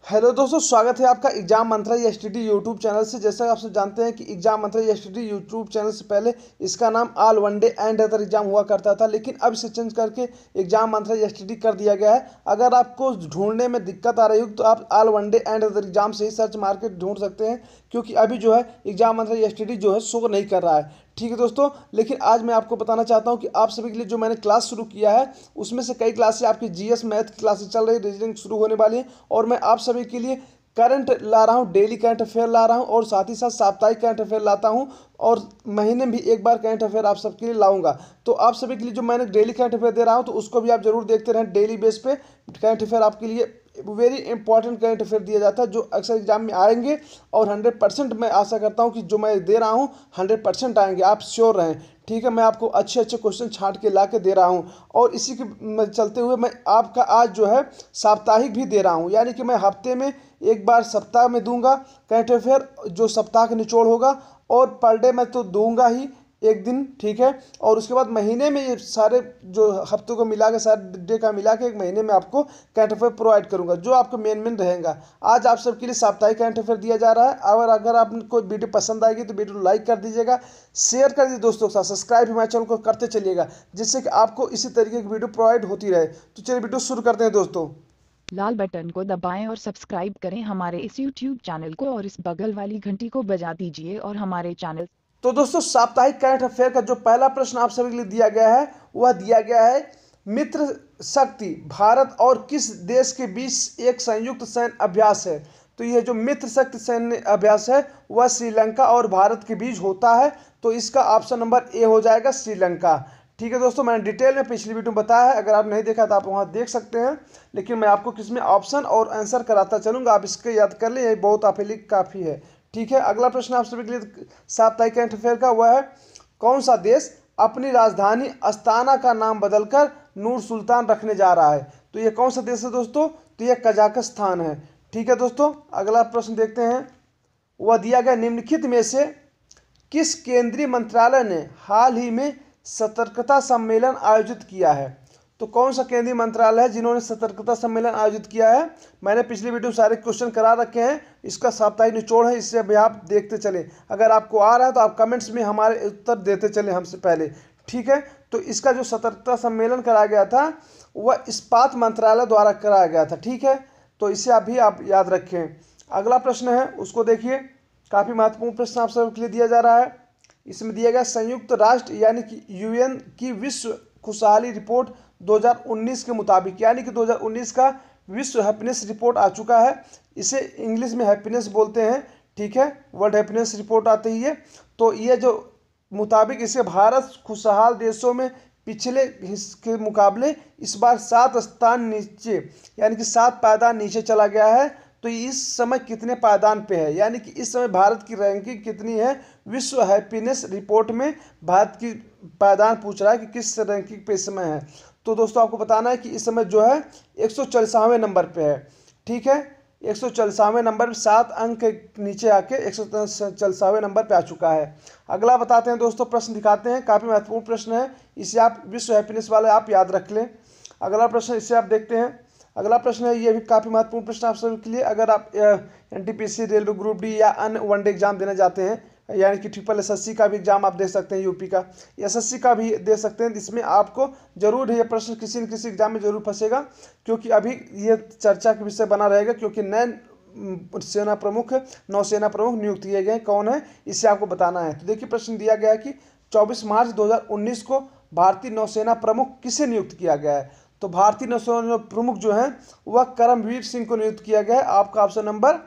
Hello दोस्तों, स्वागत है आपका एग्जाम मंत्रा एसटीडी यूट्यूब चैनल से। जैसा आप सब जानते हैं कि एग्जाम मंत्रा एसटीडी यूट्यूब चैनल से पहले इसका नाम all one day and other exam हुआ करता था, लेकिन अब इसे चेंज करके एग्जाम मंत्रा एसटीडी कर दिया गया है। अगर आपको ढूंढने में दिक्कत आ रही हो तो आप all one day and other exam से ही सर्च मार के ढूंढ सकते हैं, क्योंकि अभी जो है एग्जाम मंत्रा एसटीडी जो है शो नहीं कर रहा है। ठीक है दोस्तों, लेकिन आज मैं आपको बताना चाहता हूं कि आप सभी के लिए जो मैंने क्लास शुरू किया है उसमें से कई क्लासेस आपकी जीएस मैथ की क्लासेस चल रही है, रीजनिंग शुरू होने वाली है, और मैं आप सभी के लिए करंट ला रहा हूँ, डेली करंट अफेयर ला रहा हूँ, और साथ ही साथ साप्ताहिक करंट अफेयर लाता हूँ, और महीने में भी एक बार करंट अफेयर आप सबके लिए लाऊंगा। तो आप सभी के लिए जो मैंने डेली करंट अफेयर दे रहा हूँ तो उसको भी आप जरूर देखते रहें। डेली बेस पे करंट अफेयर आपके लिए वेरी इंपॉर्टेंट करंट अफेयर दिया जाता है जो अक्सर एग्जाम में आएंगे, और 100% मैं आशा करता हूं कि जो मैं दे रहा हूं 100% आएंगे, आप श्योर रहें। ठीक है, मैं आपको अच्छे अच्छे क्वेश्चन छांट के ला के दे रहा हूं, और इसी के चलते हुए मैं आपका आज जो है साप्ताहिक भी दे रहा हूं, यानी कि मैं हफ्ते में एक बार सप्ताह में दूंगा करंट अफेयर, जो सप्ताह का निचोड़ होगा, और पर डे मैं तो दूंगा ही एक दिन। ठीक है, और उसके बाद महीने में ये सारे जो हफ्तों को मिला के, सारे डे का मिला के एक महीने में आपको करंट अफेयर प्रोवाइड करूंगा, जो आपको मेन रहेगा। आज आप सबके लिए साप्ताहिक करंट अफेयर दिया जा रहा है, और अगर आपको वीडियो पसंद आएगी तो वीडियो लाइक कर दीजिएगा, शेयर कर दीजिए दोस्तों के साथ, सब्सक्राइब हमारे चैनल को करते चलिएगा, जिससे कि आपको इसी तरीके की वीडियो प्रोवाइड होती रहे। तो चलिए वीडियो शुरू करते हैं दोस्तों। लाल बटन को दबाएं और सब्सक्राइब करें हमारे इस YouTube चैनल को, और इस बगल वाली घंटी को बजा दीजिए और हमारे चैनल। तो दोस्तों, साप्ताहिक करंट अफेयर का जो पहला प्रश्न आप सभी के लिए दिया गया है वह दिया गया है, मित्र शक्ति भारत और किस देश के बीच एक संयुक्त सैन्य अभ्यास है। तो यह जो मित्र शक्ति सैन्य अभ्यास है वह श्रीलंका और भारत के बीच होता है, तो इसका ऑप्शन नंबर ए हो जाएगा, श्रीलंका। ठीक है दोस्तों, मैंने डिटेल में पिछली वीडियो में बताया है, अगर आप नहीं देखा तो आप वहां देख सकते हैं, लेकिन मैं आपको किसमें ऑप्शन और आंसर कराता चलूंगा, आप इसके याद कर ले, यही बहुत आपके लिए काफ़ी है। ठीक है, अगला प्रश्न आप सभी के लिए साप्ताहिक करंट अफेयर का वह है, कौन सा देश अपनी राजधानी अस्ताना का नाम बदलकर नूर सुल्तान रखने जा रहा है। तो ये कौन सा देश है दोस्तों, तो यह कजाकिस्तान है। ठीक है दोस्तों, अगला प्रश्न देखते हैं, वह दिया गया, निम्नलिखित में से किस केंद्रीय मंत्रालय ने हाल ही में सतर्कता सम्मेलन आयोजित किया है। तो कौन सा केंद्रीय मंत्रालय है जिन्होंने सतर्कता सम्मेलन आयोजित किया है। मैंने पिछली वीडियो में सारे क्वेश्चन करा रखे हैं, इसका साप्ताहिक निचोड़ है, इससे अभी आप देखते चले, अगर आपको आ रहा है तो आप कमेंट्स में हमारे उत्तर देते चले हमसे पहले। ठीक है, तो इसका जो सतर्कता सम्मेलन कराया गया था वह इस्पात मंत्रालय द्वारा कराया गया था। ठीक है, तो इसे अभी आप याद रखें। अगला प्रश्न है उसको देखिए, काफ़ी महत्वपूर्ण प्रश्न आप सबके लिए दिया जा रहा है। इसमें दिया गया, संयुक्त राष्ट्र यानी कि यूएन की विश्व खुशहाली रिपोर्ट 2019 के मुताबिक, यानी कि 2019 का विश्व हैप्पीनेस रिपोर्ट आ चुका है, इसे इंग्लिश में हैप्पीनेस बोलते हैं। ठीक है, वर्ल्ड हैप्पीनेस रिपोर्ट आती ही है, तो ये जो मुताबिक इसे भारत खुशहाल देशों में पिछले के मुकाबले इस बार 7 स्थान नीचे, यानी कि 7 पायदान नीचे चला गया है। तो इस समय कितने पायदान पे है, यानी कि इस समय भारत की रैंकिंग कितनी है विश्व हैप्पीनेस रिपोर्ट में, भारत की पायदान पूछ रहा है कि किस रैंकिंग पे इस समय है। तो दोस्तों आपको बताना है कि इस समय जो है 144वें नंबर पे है। ठीक है, 144वें नंबर पर 7 अंक नीचे आके 144वें नंबर पे आ चुका है। अगला बताते हैं दोस्तों, प्रश्न दिखाते हैं, काफ़ी महत्वपूर्ण प्रश्न है, इसे आप विश्व हैप्पीनेस वाले आप याद रख लें। अगला प्रश्न इसे आप देखते हैं, अगला प्रश्न है, ये भी काफ़ी महत्वपूर्ण प्रश्न आप सभी के लिए, अगर आप एनटीपीसी, रेलवे ग्रुप डी या अन्य वनडे एग्जाम देने जाते हैं, यानी कि ट्रिपल एसएससी का भी एग्जाम आप दे सकते हैं, यूपी का एसएससी का भी दे सकते हैं, इसमें आपको जरूर ये प्रश्न किसी न किसी एग्जाम में जरूर फंसेगा, क्योंकि अभी ये चर्चा का विषय बना रहेगा, क्योंकि नए सेना प्रमुख, नौसेना प्रमुख नियुक्त किए गए, कौन है इसे आपको बताना है। तो देखिए, प्रश्न दिया गया है कि 24 मार्च 2019 को भारतीय नौसेना प्रमुख किसे नियुक्त किया गया है। तो भारतीय नौसेना प्रमुख जो है वह करमवीर सिंह को नियुक्त किया गया है, आपका ऑप्शन नंबर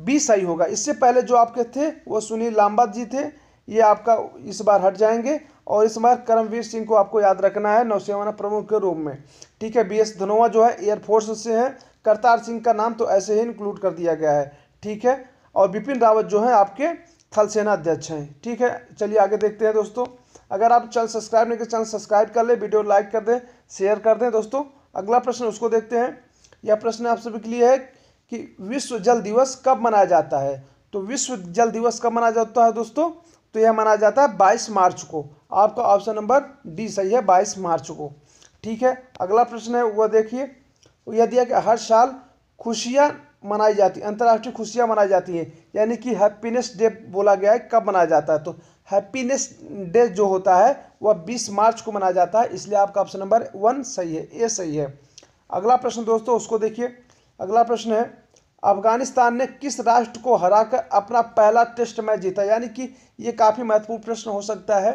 20 सही होगा। इससे पहले जो आपके थे वो सुनील लांबा जी थे, ये आपका इस बार हट जाएंगे, और इस बार करमवीर सिंह को आपको याद रखना है नौसेना प्रमुख के रूप में। ठीक है, बीएस धनोआ जो है एयरफोर्स से है, करतार सिंह का नाम तो ऐसे ही इंक्लूड कर दिया गया है। ठीक है, और बिपिन रावत जो है आपके थल सेना अध्यक्ष हैं। ठीक है, चलिए आगे देखते हैं दोस्तों, अगर आप चैनल सब्सक्राइब नहीं कर चैनल सब्सक्राइब कर ले, वीडियो लाइक कर दें, शेयर कर दें दोस्तों। अगला प्रश्न उसको देखते हैं, यह प्रश्न आप सभी के लिए है कि विश्व जल दिवस कब मनाया जाता है। तो विश्व जल दिवस कब मनाया जाता है दोस्तों, तो यह मनाया जाता है 22 मार्च को, आपका ऑप्शन नंबर डी सही है, 22 मार्च को। ठीक है, अगला प्रश्न है वह देखिए, यह दिया कि हर साल खुशियाँ मनाई जाती है, अंतर्राष्ट्रीय खुशियाँ मनाई जाती हैं, यानी कि हैप्पीनेस डे बोला गया है, कब मनाया जाता है? तो हैप्पीनेस डे जो होता है वह 20 मार्च को मनाया जाता है, इसलिए आपका ऑप्शन नंबर 1 सही है, ए सही है। अगला प्रश्न दोस्तों उसको देखिए। अगला प्रश्न है, अफगानिस्तान ने किस राष्ट्र को हराकर अपना पहला टेस्ट मैच जीता? यानी कि ये काफ़ी महत्वपूर्ण प्रश्न हो सकता है।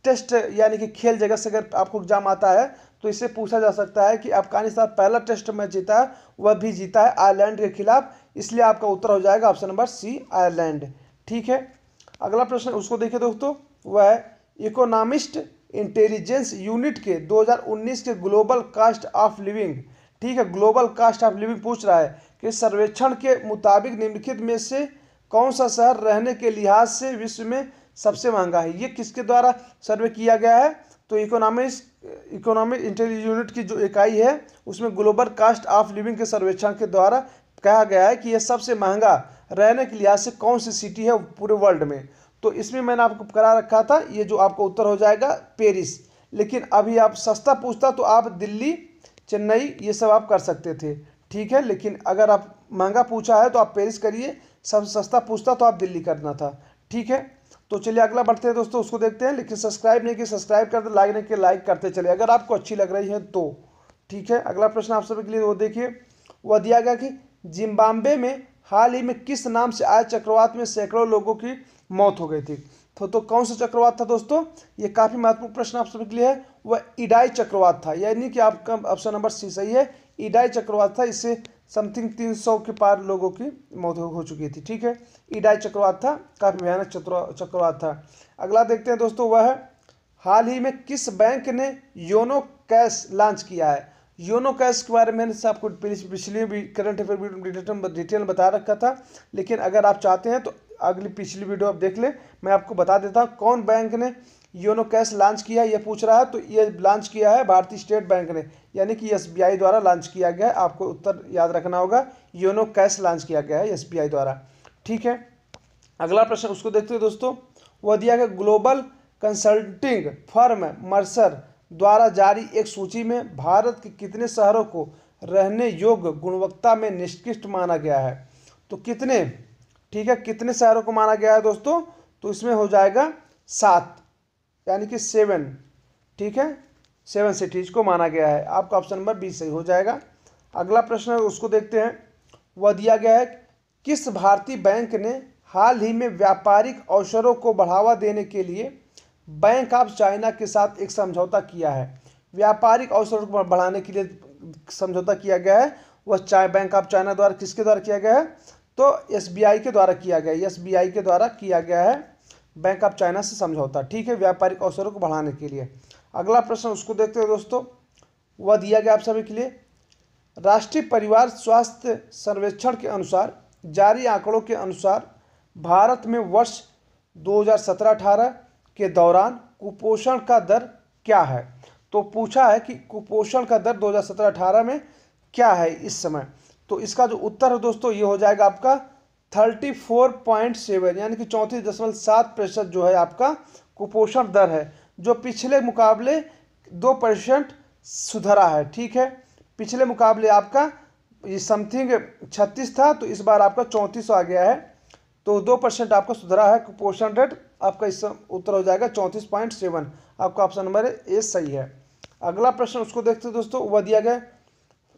टेस्ट यानी कि खेल जगत से अगर आपको एग्जाम आता है तो इससे पूछा जा सकता है कि अफगानिस्तान पहला टेस्ट मैच जीता है, वह भी जीता है आयरलैंड के खिलाफ, इसलिए आपका उत्तर हो जाएगा ऑप्शन नंबर सी, आयरलैंड। ठीक है, अगला प्रश्न उसको देखिए दोस्तों, वह है इकोनॉमिस्ट इंटेलिजेंस यूनिट के 2019 के ग्लोबल कास्ट ऑफ लिविंग, ठीक है, ग्लोबल कास्ट ऑफ लिविंग पूछ रहा है कि सर्वेक्षण के मुताबिक निम्नलिखित में से कौन सा शहर रहने के लिहाज से विश्व में सबसे महंगा है? ये किसके द्वारा सर्वे किया गया है? तो इकोनॉमिक इंटेलिजेंस यूनिट की जो इकाई है उसमें ग्लोबल कास्ट ऑफ लिविंग के सर्वेक्षण के द्वारा कहा गया है कि यह सबसे महंगा रहने के लिहाज से कौन सी सिटी है पूरे वर्ल्ड में। तो इसमें मैंने आपको करा रखा था, ये जो आपका उत्तर हो जाएगा पेरिस। लेकिन अभी आप सस्ता पूछता तो आप दिल्ली, चेन्नई ये सब आप कर सकते थे, ठीक है। लेकिन अगर आप महंगा पूछा है तो आप पेरिस करिए, सब सस्ता पूछता तो आप दिल्ली करना था, ठीक है। तो चलिए अगला बढ़ते हैं दोस्तों, उसको देखते हैं। लेकिन सब्सक्राइब नहीं किया सब्सक्राइब कर दे, लाइक नहीं किया लाइक करते चलिए अगर आपको अच्छी लग रही है तो, ठीक है। अगला प्रश्न आप सभी के लिए वो देखिए, वह दिया गया कि जिम्बाब्वे में हाल ही में किस नाम से आए चक्रवात में सैकड़ों लोगों की मौत हो गई थी? तो कौन सा चक्रवात था दोस्तों? ये काफ़ी महत्वपूर्ण प्रश्न आप सभी के लिए है, वह इडाई चक्रवात था, यानी कि आपका ऑप्शन नंबर सी सही है, इडाई चक्रवात था। इससे समथिंग 300 के पार लोगों की मौत हो चुकी थी, ठीक है। इडाई चक्रवात था, काफ़ी भयानक चक्रवात था। अगला देखते हैं दोस्तों, वह है हाल ही में किस बैंक ने योनो कैश लॉन्च किया है? योनो कैश के बारे में मैंने आपको पिछली भी करंट अफेयर डिटेल बता रखा था, लेकिन अगर आप चाहते हैं तो अगली पिछली वीडियो आप देख लें, मैं आपको बता देता हूँ कौन बैंक ने योनो कैश लॉन्च किया ये पूछ रहा है। तो ये लॉन्च किया है भारतीय स्टेट बैंक ने, यानी कि एसबीआई द्वारा लॉन्च किया गया है। आपको उत्तर याद रखना होगा, योनो कैश लॉन्च किया गया है एसबीआई द्वारा, ठीक है। अगला प्रश्न उसको देखते हैं दोस्तों, वह दिया गया ग्लोबल कंसल्टिंग फर्म मर्सर द्वारा जारी एक सूची में भारत के कितने शहरों को रहने योग्य गुणवत्ता में निष्कृष्ट माना गया है? तो कितने, ठीक है, कितने शहरों को माना गया है दोस्तों? तो इसमें हो जाएगा 7, यानी कि 7, ठीक है, 7 सिटीज को माना गया है। आपका ऑप्शन नंबर 20 सही हो जाएगा। अगला प्रश्न है उसको देखते हैं, वह दिया गया है किस भारतीय बैंक ने हाल ही में व्यापारिक अवसरों को बढ़ावा देने के लिए बैंक ऑफ चाइना के साथ एक समझौता किया है? व्यापारिक अवसरों को बढ़ाने के लिए समझौता किया गया है, वह बैंक ऑफ चाइना द्वारा किसके द्वारा किया गया है? तो एसबीआई के द्वारा किया गया है, एसबीआई के द्वारा किया गया है बैंक ऑफ चाइना से समझौता, ठीक है, व्यापारिक अवसरों को बढ़ाने के लिए। अगला प्रश्न उसको देखते हैं दोस्तों, वह दिया गया आप सभी के लिए, राष्ट्रीय परिवार स्वास्थ्य सर्वेक्षण के अनुसार जारी आंकड़ों के अनुसार भारत में वर्ष 2017-18 के दौरान कुपोषण का दर क्या है? तो पूछा है कि कुपोषण का दर 2017-18 में क्या है इस समय। तो इसका जो उत्तर है दोस्तों ये हो जाएगा आपका 34.7, यानी कि 34.7% जो है आपका कुपोषण दर है, जो पिछले मुकाबले 2% सुधरा है, ठीक है। पिछले मुकाबले आपका ये समथिंग 36 था, तो इस बार आपका 34 आ गया है, तो 2% आपका सुधरा है कुपोषण रेट। आपका इस उत्तर हो जाएगा 34.7, आपका ऑप्शन नंबर ए सही है। अगला प्रश्न उसको देखते हैं दोस्तों, वह दिया गया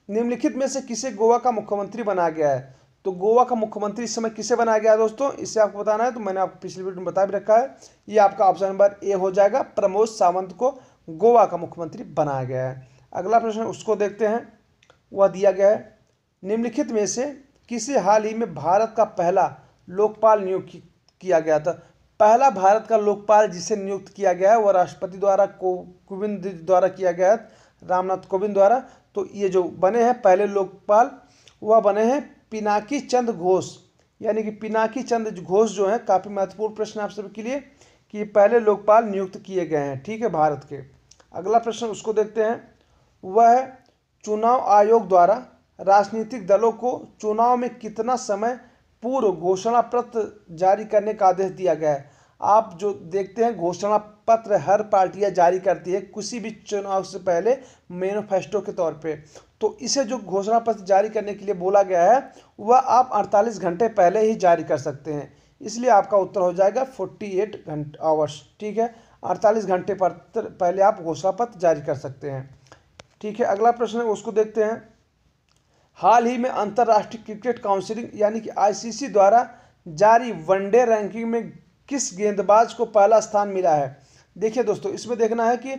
निम्नलिखित में से किसे गोवा का मुख्यमंत्री बनाया गया है? तो गोवा का मुख्यमंत्री इस समय किसे बनाया गया है दोस्तों, इससे आपको बताना है। तो मैंने आपको पिछली वीडियो में बता भी रखा है, ये आपका ऑप्शन नंबर ए हो जाएगा, प्रमोद सावंत को गोवा का मुख्यमंत्री बनाया गया है। अगला प्रश्न उसको देखते हैं, वह दिया गया है निम्नलिखित में से किसे हाल ही में भारत का पहला लोकपाल नियुक्त किया गया था? पहला भारत का लोकपाल जिसे नियुक्त किया गया है वह राष्ट्रपति द्वारा कोविंद द्वारा किया गया है, रामनाथ कोविंद द्वारा। तो ये जो बने हैं पहले लोकपाल वह बने हैं पिनाकी चंद्र घोष, यानी कि पिनाकी चंद्र घोष जो है, काफ़ी महत्वपूर्ण प्रश्न आप सभी के लिए कि पहले लोकपाल नियुक्त किए गए हैं, ठीक है, भारत के। अगला प्रश्न उसको देखते हैं, वह है चुनाव आयोग द्वारा राजनीतिक दलों को चुनाव में कितना समय पूर्व घोषणा पत्र जारी करने का आदेश दिया गया है? आप जो देखते हैं घोषणा पत्र हर पार्टियां जारी करती है किसी भी चुनाव से पहले मैनिफेस्टो के तौर पे, तो इसे जो घोषणा पत्र जारी करने के लिए बोला गया है वह आप 48 घंटे पहले ही जारी कर सकते हैं। इसलिए आपका उत्तर हो जाएगा 48 घंटे आवर्स। ठीक है, 48 घंटे पर पहले आप घोषणा पत्र जारी कर सकते हैं। ठीक है, अगला प्रश्न है उसको देखते हैं। हाल ही में अंतर्राष्ट्रीय क्रिकेट काउंसिल यानी कि आईसीसी द्वारा जारी वनडे रैंकिंग में किस गेंदबाज को पहला स्थान मिला है? देखिए दोस्तों, इसमें देखना है कि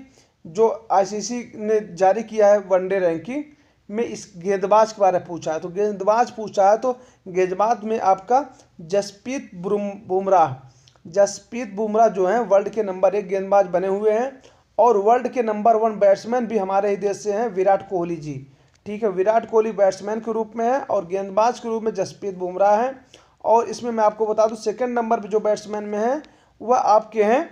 जो आईसीसी ने जारी किया है वनडे रैंकिंग में इस गेंदबाज के बारे में पूछा है, तो गेंदबाज पूछा है तो गेंदबाज में आपका जसप्रीत बुमराह जो हैं वर्ल्ड के नंबर 1 गेंदबाज बने हुए हैं और वर्ल्ड के नंबर 1 बैट्समैन भी हमारे ही देश से हैं, विराट कोहली जी। ठीक है, विराट कोहली बैट्समैन के रूप में है और गेंदबाज के रूप में जसप्रीत बुमराह हैं। और इसमें मैं आपको बता दूं सेकंड नंबर पे जो बैट्समैन में है वह आपके हैं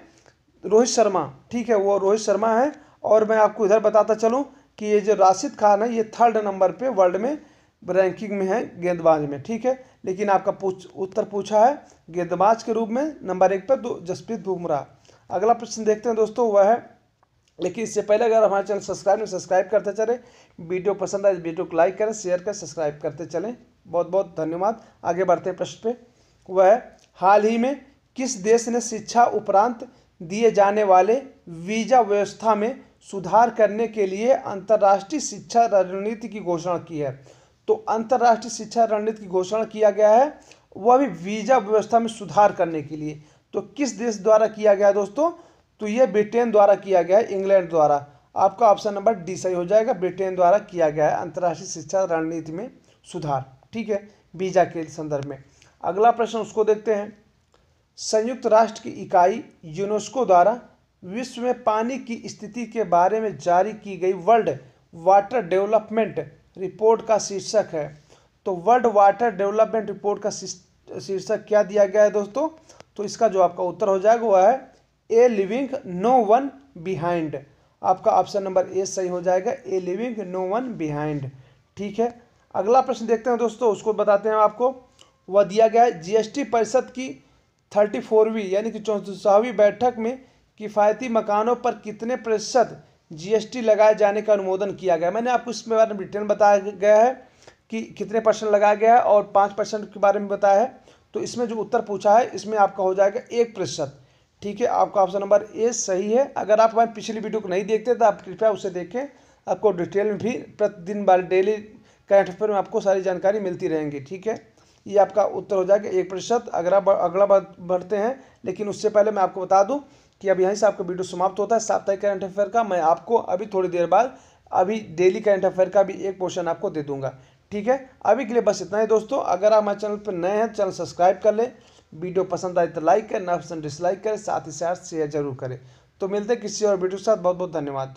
रोहित शर्मा। ठीक है, वो रोहित शर्मा है। और मैं आपको इधर बताता चलूं कि ये जो राशिद खान है ये 3rd नंबर पे वर्ल्ड में रैंकिंग में है गेंदबाज में। ठीक है, लेकिन आपका उत्तर पूछा है गेंदबाज के रूप में नंबर 1 पर जसप्रीत बुमराह। अगला प्रश्न देखते हैं दोस्तों, वह है, लेकिन इससे पहले अगर हमारे चैनल सब्सक्राइब करते चले, वीडियो पसंद आए वीडियो को लाइक करें, शेयर करें, सब्सक्राइब करते चलें। बहुत बहुत धन्यवाद। आगे बढ़ते हैं प्रश्न पे, वह है हाल ही में किस देश ने शिक्षा उपरांत दिए जाने वाले वीजा व्यवस्था में सुधार करने के लिए अंतर्राष्ट्रीय शिक्षा रणनीति की घोषणा की है? तो अंतर्राष्ट्रीय शिक्षा रणनीति की घोषणा किया गया है वह भी वीजा व्यवस्था में सुधार करने के लिए। तो किस देश द्वारा किया गया है दोस्तों? तो ये ब्रिटेन द्वारा किया गया है, इंग्लैंड द्वारा। आपका ऑप्शन नंबर डी सही हो जाएगा, ब्रिटेन द्वारा किया गया है अंतर्राष्ट्रीय शिक्षा रणनीति में सुधार। ठीक है, वीजा के संदर्भ में। अगला प्रश्न उसको देखते हैं। संयुक्त राष्ट्र की इकाई यूनेस्को द्वारा विश्व में पानी की स्थिति के बारे में जारी की गई वर्ल्ड वाटर डेवलपमेंट रिपोर्ट का शीर्षक है। तो वर्ल्ड वाटर डेवलपमेंट रिपोर्ट का शीर्षक क्या दिया गया है दोस्तों? तो इसका जो आपका उत्तर हो जाएगा वह है a living no one behind. आपका ऑप्शन नंबर ए सही हो जाएगा, a living no one behind. ठीक है, अगला प्रश्न देखते हैं दोस्तों, उसको बताते हैं आपको। वह दिया गया है जीएसटी परिषद की 34वीं यानी कि 64वीं बैठक में किफ़ायती मकानों पर कितने प्रतिशत जीएसटी लगाए जाने का अनुमोदन किया गया? मैंने आपको इसके बारे में डिटेल बताया गया है कि कितने % लगाया गया है और 5% के बारे में बताया है। तो इसमें जो उत्तर पूछा है इसमें आपका हो जाएगा 1%। ठीक है, आपका ऑप्शन नंबर ए सही है। अगर आप हमारी पिछली वीडियो को नहीं देखते तो आप कृपया उसे देखें, आपको डिटेल में भी प्रतिदिन बार डेली करंट अफेयर में आपको सारी जानकारी मिलती रहेंगी। ठीक है, ये आपका उत्तर हो जाएगा 1%। अगर आप अगला बार बढ़ते हैं, लेकिन उससे पहले मैं आपको बता दूं कि अब यहीं से आपका वीडियो समाप्त होता है साप्ताहिक करंट अफेयर का। मैं आपको अभी थोड़ी देर बाद अभी डेली करंट अफेयर का भी एक पोर्शन आपको दे दूंगा। ठीक है, अभी के लिए बस इतना ही दोस्तों। अगर आप हमारे चैनल पर नए हैं, चैनल सब्सक्राइब कर लें, वीडियो पसंद आए तो लाइक करें, ना पसंद डिसलाइक करें, साथ ही साथ शेयर जरूर करें। तो मिलते हैं किसी और वीडियो के साथ। बहुत बहुत धन्यवाद।